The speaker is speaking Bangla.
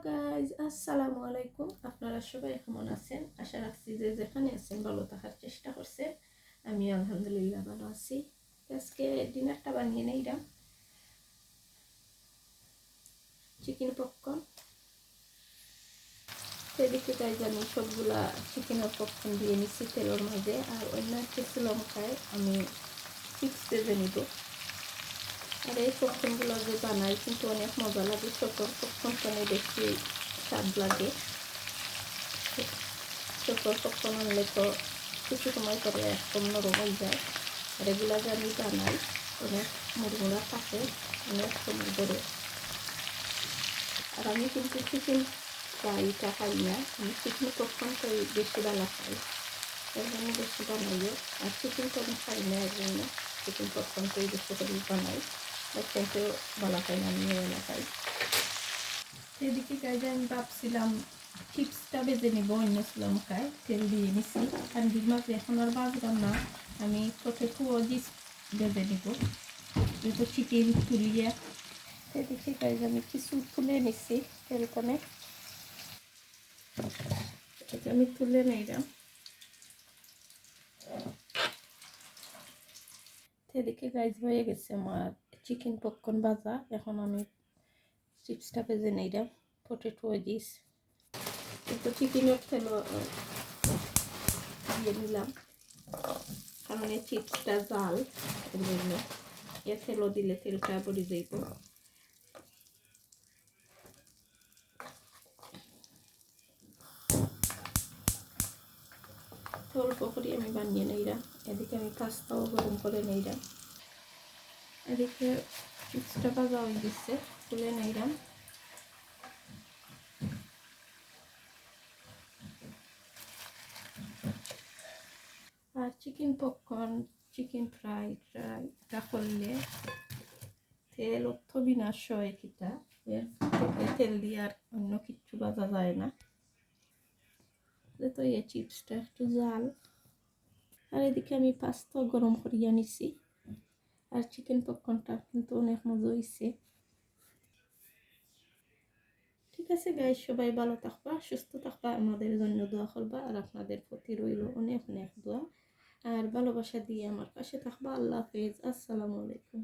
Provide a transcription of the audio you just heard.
গাইজ, আসসালামু আলাইকুম। আপনারা সবাই কেমন আছেন? আশা রাখছি যে যেখানে আছেন ভালো থাকার চেষ্টা করছেন। আমি আলহামদুলিল্লাহ ভালো আছি। আজকে ডিনারটা বানিয়ে নিলাম চিকেন পপকর্ন। সেদিকে গাইজ আমি সবগুলা চিকেনের পপকর্ন দিয়ে নিচ্ছি তেলের মাঝে, আর অন্য কিছু লঙ্কায় আমি চিপস ভেজে নিব। আর এই পপকর্নগুলো যে বানাই কিন্তু অনেক মজা লাগে, সকল পপকর্ন বেশি স্বাদ লাগে। সকল পপকর্ন আনলে তো কিছু সময় পরে একদম নরম হয়ে যায়, আর এগুলা যে আমি বানাই অনেক মুড়মুড়া থাকে অনেক সময় ধরে। আর আমি কিন্তু চিকেন ফ্রাইটা খাই না, আমি চিকেন পপকর্নটাই বেশি ভালো খাই, এর জন্য বেশি বানাইও। আর চিকেন তো আমি খাই না, এর জন্য চিকেন পপকর্নটাই বেশি করে বানাই। বাচ্চাকেও ভালো খাই না, আমিও ভালো খাই। এদিকে গাইজে আমি ভাবছিলাম চিপসটা ভেজে নিব অন্য লঙ্কায় তেল দিয়ে নিছি, কান্দির মাঝে এখন আর ভাজলাম না। আমি পটেটো ওজিস ভেজে নিব, যেহেতু চিকেন তুলিয়ে। এদিকে গাইজ আমি কিছু তুলে নিছি তেলকনে, আমি তুলে নিলাম। এদিকে গাইজ হয়ে গেছে আমার চিকেন পপকর্ন ভাজা। এখন আমি চিপসটা ভেজে নিলাম পটেটো ওজিস, কিন্তু চিকেনের তেল দিয়ে নিলাম, কারণ এই চিপসটা জাল, এর জন্য এ তেলও দিলে তেলটা পড়ে যাইব। অল্প করে আমি বানিয়ে নিলাম। এদিকে আমি পাস্তাও গরম করে নিলাম। এদিকে চিপসটা ভাজা হয়ে গেছে, তুলে নিলাম। আর চিকেন পপকর্ন, চিকেন ফ্রাইটা করলে তেল অর্থ বিনাশ হয়, কিটা তেল দিয়ে আর অন্য কিছু ভাজা যায় না। তো এই চিপসটা একটু জাল। আর এদিকে আমি পাস্তা গরম করিয়া নিছি, আর চিকেন পপকর্নটা কিন্তু অনেক মজা হয়েছে। ঠিক আছে গাইস, সবাই ভালো থাকবা, সুস্থ থাকবা, আমাদের জন্য দোয়া করবা, আর আপনাদের প্রতি রইল অনেক অনেক দোয়া আর ভালোবাসা দিয়ে আমার পাশে থাকবা। আল্লাহ হাফেজ, আসসালামু আলাইকুম।